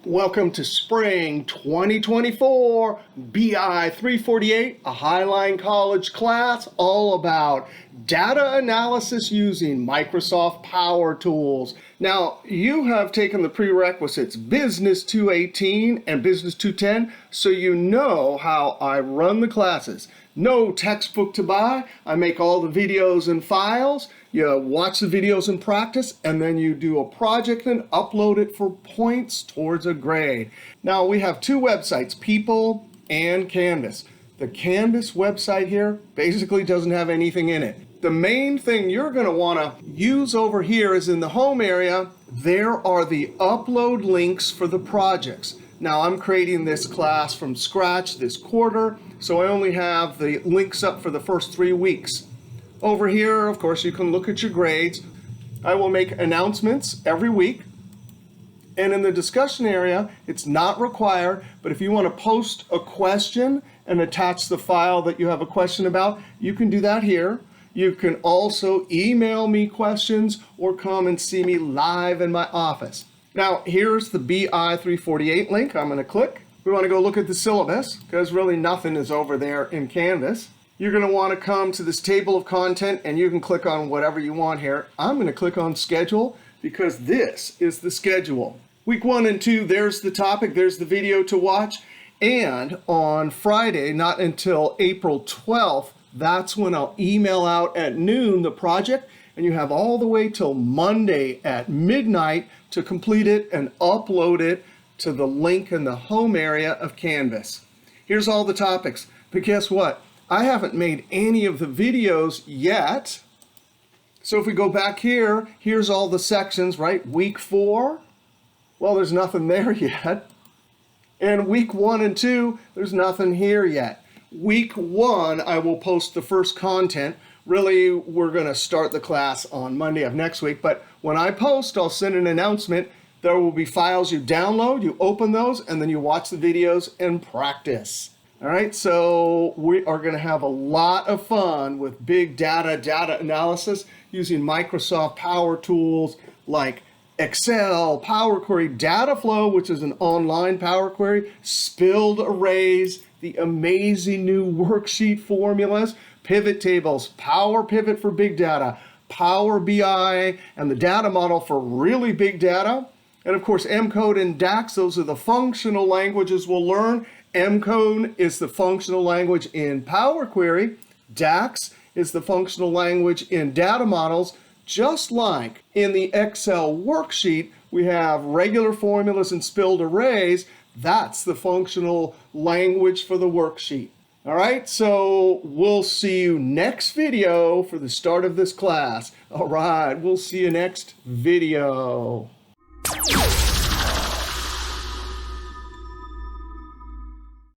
Welcome to Spring 2024 BI 348, a Highline College class all about data analysis using Microsoft Power Tools. Now, you have taken the prerequisites Business 218 and Business 210, so you know how I run the classes. No textbook to buy. I make all the videos and files. You watch the videos and practice, and then you do a project and upload it for points towards a grade. Now, we have two websites, People and Canvas. The Canvas website here basically doesn't have anything in it. The main thing you're going to want to use over here is in the home area, there are the upload links for the projects. Now, I'm creating this class from scratch this quarter, so I only have the links up for the first 3 weeks. Over here, of course, you can look at your grades. I will make announcements every week. And in the discussion area, it's not required, but if you want to post a question and attach the file that you have a question about, you can do that here. You can also email me questions or come and see me live in my office. Now, here's the BI 348 link. I'm going to click. We want to go look at the syllabus because really nothing is over there in Canvas. You're going to want to come to this table of content and you can click on whatever you want here. I'm going to click on schedule because this is the schedule. Week 1 and 2, there's the topic, there's the video to watch. And on Friday, not until April 12th, that's when I'll email out at noon the project. And you have all the way till Monday at midnight to complete it and upload it to the link in the home area of Canvas. Here's all the topics. But guess what? I haven't made any of the videos yet. So if we go back here, here's all the sections, right? Week 4, well, there's nothing there yet. And week 1 and 2, there's nothing here yet. Week 1, I will post the first content. Really, we're going to start the class on Monday of next week. But when I post, I'll send an announcement. There will be files you download, you open those, and then you watch the videos and practice. All right, so we are going to have a lot of fun with big data analysis using Microsoft Power Tools like Excel, Power Query, Data Flow, which is an online Power Query, spilled arrays, the amazing new worksheet formulas, pivot tables, Power Pivot for big data, Power BI, and the data model for really big data. And of course, M-code and DAX, those are the functional languages we'll learn. M-code is the functional language in Power Query. DAX is the functional language in data models. Just like in the Excel worksheet, we have regular formulas and spilled arrays. That's the functional language for the worksheet. All right, so we'll see you next video for the start of this class. All right, we'll see you next video.